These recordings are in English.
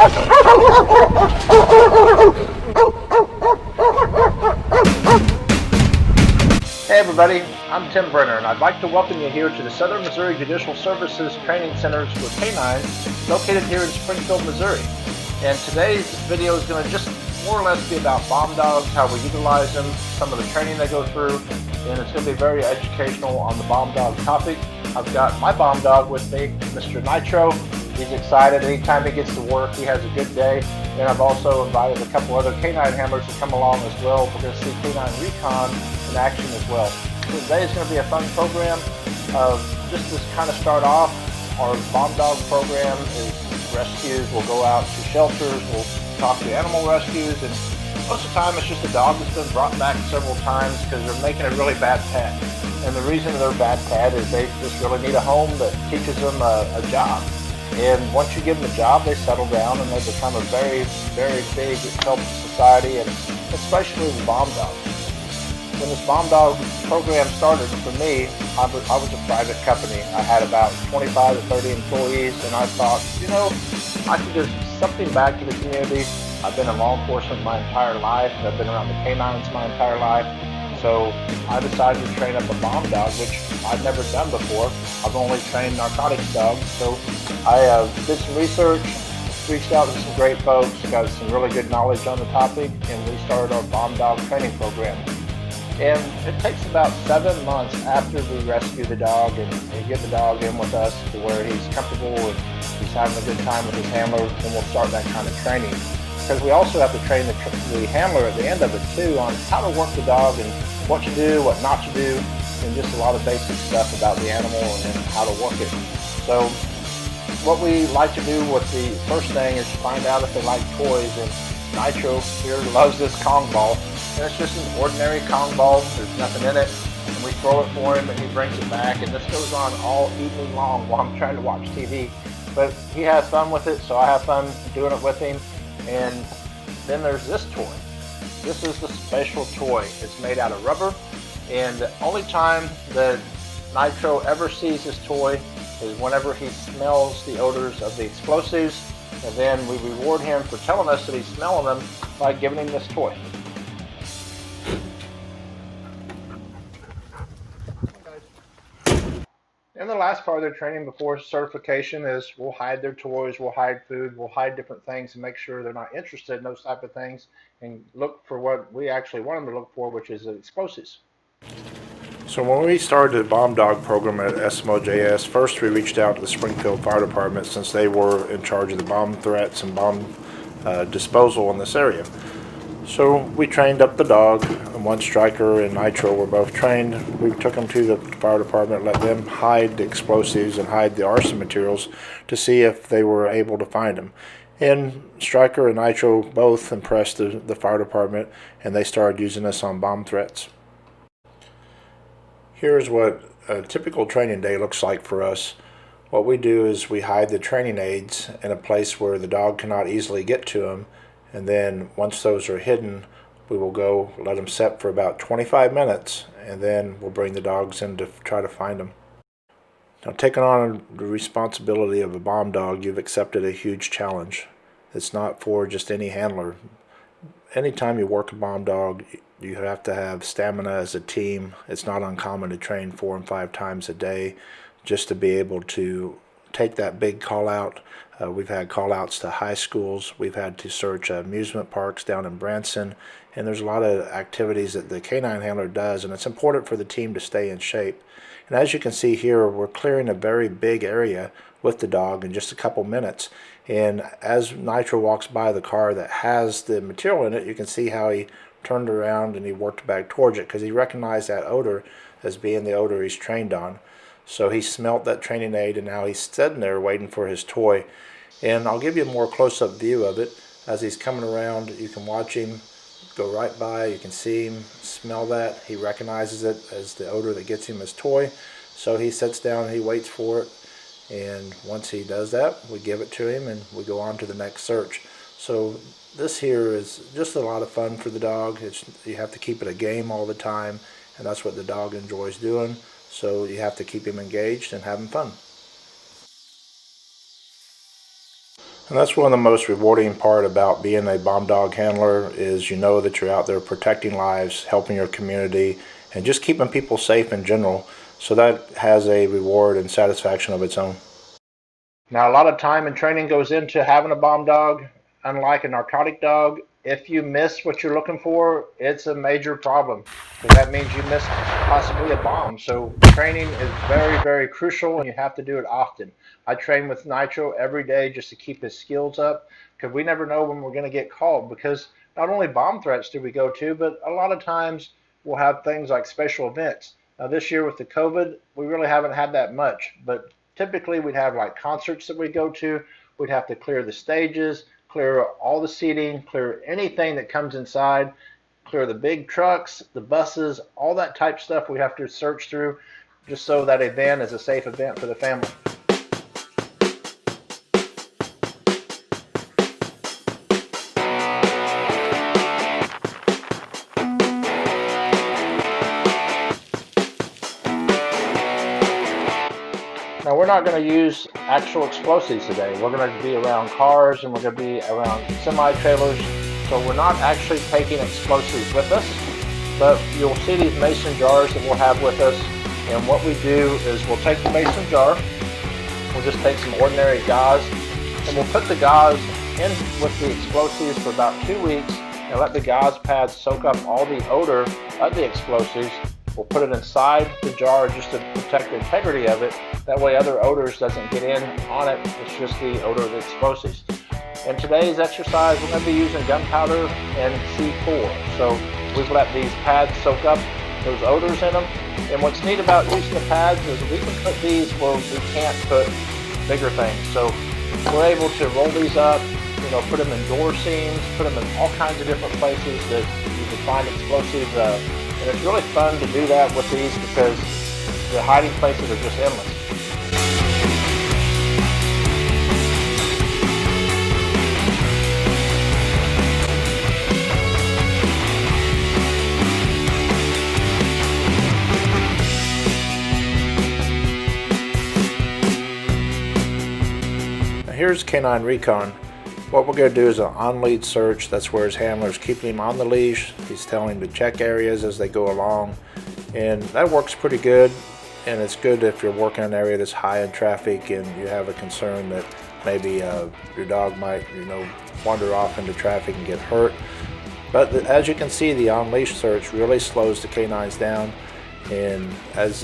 Hey everybody, I'm Tim Brenner, and I'd like to welcome you here to the Southern Missouri Judicial Services Training Centers for Canines, located here in Springfield, Missouri. And today's video is going to just more or less be about bomb dogs, how we utilize them, some of the training they go through, and it's going to be very educational on the bomb dog topic. I've got my bomb dog with me, Mr. Nitro. He's excited. Anytime he gets to work, he has a good day. And I've also invited a couple other canine handlers to come along as well. We're going to see Canine Recon in action as well. So today is going to be a fun program. Just to kind of start off, our bomb dog program is rescues. We'll go out to shelters. We'll talk to animal rescues. And most of the time, it's just a dog that's been brought back several times because they're making a really bad pet. And the reason they're a bad pet is they just really need a home that teaches them a job. And once you give them a job, they settle down and they become a very, very big help to society, and especially the bomb dog. When this bomb dog program started for me, I was a private company. I had about 25 to 30 employees, and I thought, I could give something back to the community. I've been in law enforcement my entire life. I've been around the canines my entire life. So I decided to train up a bomb dog, which I've never done before. I've only trained narcotics dogs. So I did some research, reached out to some great folks, got some really good knowledge on the topic, and we started our bomb dog training program. And it takes about 7 months after we rescue the dog and get the dog in with us to where he's comfortable and he's having a good time with his handler, and we'll start that kind of training. Because we also have to train the handler at the end of it too on how to work the dog and what to do, what not to do, and just a lot of basic stuff about the animal and how to work it. So what we like to do with the first thing is find out if they like toys, and Nitro here loves this Kong ball, and it's just an ordinary Kong ball. There's nothing in it, and we throw it for him and he brings it back, and this goes on all evening long while I'm trying to watch TV. But he has fun with it, so I have fun doing it with him. And then there's this toy. This is the special toy. It's made out of rubber, and the only time that Nitro ever sees this toy is whenever he smells the odors of the explosives, and then we reward him for telling us that he's smelling them by giving him this toy. And the last part of their training before certification is we'll hide their toys, we'll hide food, we'll hide different things and make sure they're not interested in those type of things, and look for what we actually want them to look for, which is explosives. So when we started the bomb dog program at SMOJS, first we reached out to the Springfield Fire Department since they were in charge of the bomb threats and bomb disposal in this area. So we trained up the dog, and once Striker and Nitro were both trained, we took them to the fire department, let them hide the explosives and hide the arson materials to see if they were able to find them. And Striker and Nitro both impressed the fire department, and they started using us on bomb threats. Here's what a typical training day looks like for us. What we do is we hide the training aids in a place where the dog cannot easily get to them. And then once those are hidden, we will go let them set for about 25 minutes, and then we'll bring the dogs in to try to find them. Now, taking on the responsibility of a bomb dog, you've accepted a huge challenge. It's not for just any handler. Anytime you work a bomb dog, you have to have stamina as a team. It's not uncommon to train 4 and 5 times a day just to be able to take that big call out. We've had call outs to high schools. We've had to search amusement parks down in Branson, and there's a lot of activities that the canine handler does, and it's important for the team to stay in shape. And as you can see here, we're clearing a very big area with the dog in just a couple minutes. And as Nitro walks by the car that has the material in it, you can see how he turned around and he worked back towards it because he recognized that odor as being the odor he's trained on. So he smelt that training aid, and now he's sitting there waiting for his toy. And I'll give you a more close-up view of it. As he's coming around, you can watch him go right by. You can see him smell that. He recognizes it as the odor that gets him his toy. So he sits down and he waits for it. And once he does that, we give it to him and we go on to the next search. So this here is just a lot of fun for the dog. You have to keep it a game all the time, and that's what the dog enjoys doing. So you have to keep him engaged and having fun. And that's one of the most rewarding part about being a bomb dog handler is you know that you're out there protecting lives, helping your community, and just keeping people safe in general. So that has a reward and satisfaction of its own. Now, a lot of time and training goes into having a bomb dog. Unlike a narcotic dog, if you miss what you're looking for, it's a major problem because that means you missed possibly a bomb. So training is very, very crucial and you have to do it often. I train with Nitro every day just to keep his skills up because we never know when we're going to get called, because not only bomb threats do we go to, but a lot of times we'll have things like special events. Now this year with the COVID, we really haven't had that much, but typically we'd have like concerts that we go to. We'd have to clear the stages, clear all the seating, clear anything that comes inside, clear the big trucks, the buses, all that type stuff we have to search through just so that event is a safe event for the family. Now we're not going to use actual explosives today. We're going to be around cars and we're going to be around semi-trailers. So we're not actually taking explosives with us, but you'll see these mason jars that we'll have with us. And what we do is we'll take the mason jar, we'll just take some ordinary gauze, and we'll put the gauze in with the explosives for about 2 weeks and let the gauze pads soak up all the odor of the explosives. We'll put it inside the jar just to protect the integrity of it. That way other odors doesn't get in on it. It's just the odor of the explosives. In today's exercise, we're going to be using gunpowder and C4. So we've let these pads soak up those odors in them. And what's neat about using the pads is we can put these where we can't put bigger things. So we're able to roll these up, put them in door seams, put them in all kinds of different places that you can find explosives. And it's really fun to do that with these because the hiding places are just endless. Now here's Canine Recon. What we're going to do is an on-lead search. That's where his handler's keeping him on the leash. He's telling him to check areas as they go along. And that works pretty good. And it's good if you're working in an area that's high in traffic and you have a concern that maybe your dog might, wander off into traffic and get hurt. But as you can see, the on-leash search really slows the canines down. And as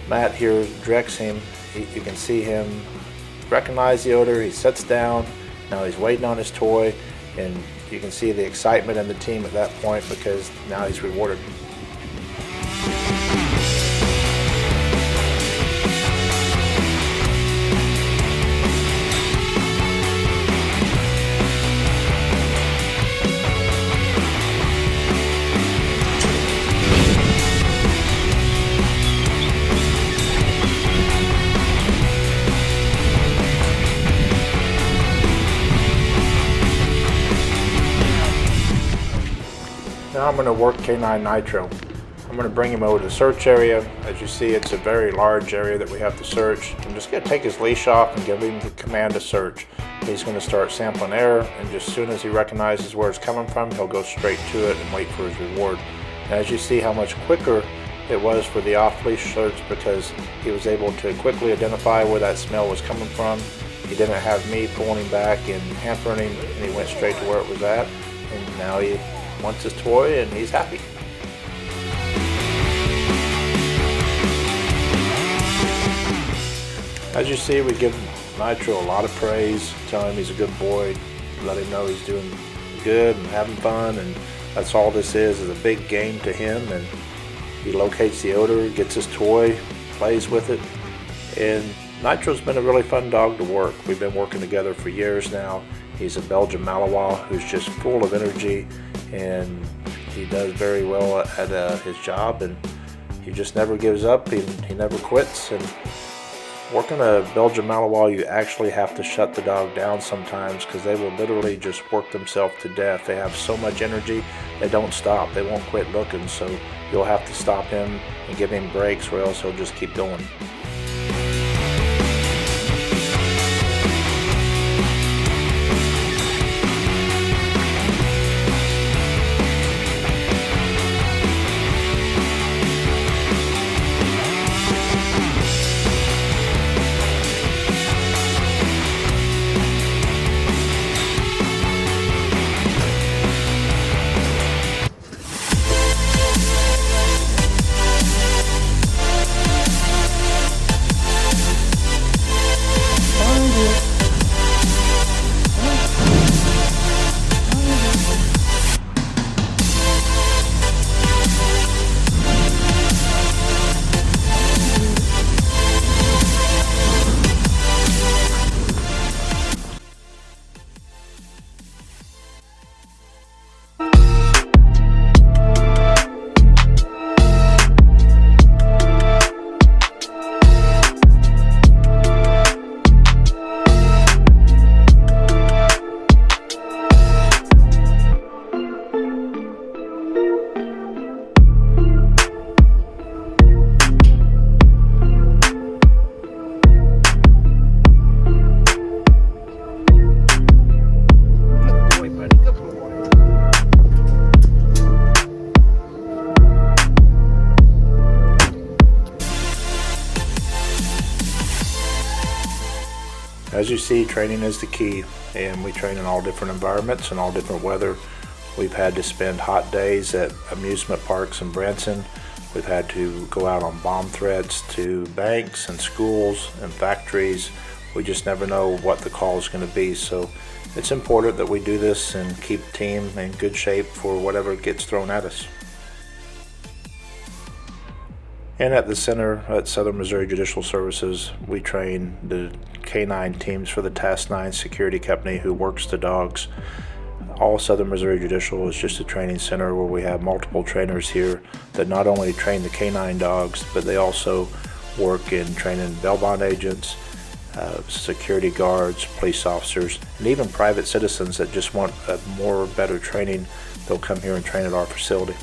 Matt here directs him, you can see him recognize the odor. He sits down. Now he's waiting on his toy, and you can see the excitement in the team at that point because now he's rewarded. Now I'm going to work K9 Nitro. I'm going to bring him over to the search area. As you see, it's a very large area that we have to search. I'm just going to take his leash off and give him the command to search. He's going to start sampling air, and just as soon as he recognizes where it's coming from, he'll go straight to it and wait for his reward. And as you see how much quicker it was for the off-leash search because he was able to quickly identify where that smell was coming from. He didn't have me pulling him back and hampering him, and he went straight to where it was at. And now he wants his toy and he's happy. As you see, we give Nitro a lot of praise, tell him he's a good boy, let him know he's doing good and having fun, and that's all this is a big game to him. And he locates the odor, gets his toy, plays with it, and Nitro's been a really fun dog to work. We've been working together for years now. He's a Belgian Malinois who's just full of energy, and he does very well at his job, and he just never gives up. He never quits. And working a Belgian Malinois, you actually have to shut the dog down sometimes because they will literally just work themselves to death. They have so much energy, they don't stop. They won't quit looking, so you'll have to stop him and give him breaks or else he'll just keep going. As you see, training is the key, and we train in all different environments and all different weather. We've had to spend hot days at amusement parks in Branson. We've had to go out on bomb threats to banks and schools and factories. We just never know what the call is going to be, so it's important that we do this and keep the team in good shape for whatever gets thrown at us. And at the center at Southern Missouri Judicial Services, we train the K9 teams for the Task 9 security company who works the dogs. All Southern Missouri Judicial is just a training center where we have multiple trainers here that not only train the K9 dogs, but they also work in training bail bond agents, security guards, police officers, and even private citizens that just want a more better training. They'll come here and train at our facility.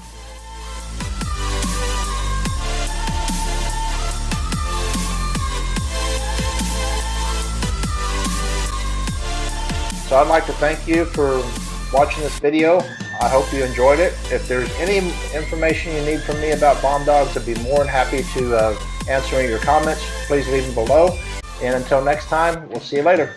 So I'd like to thank you for watching this video. I hope you enjoyed it. If there's any information you need from me about bomb dogs, I'd be more than happy to answer any of your comments. Please leave them below. And until next time, we'll see you later.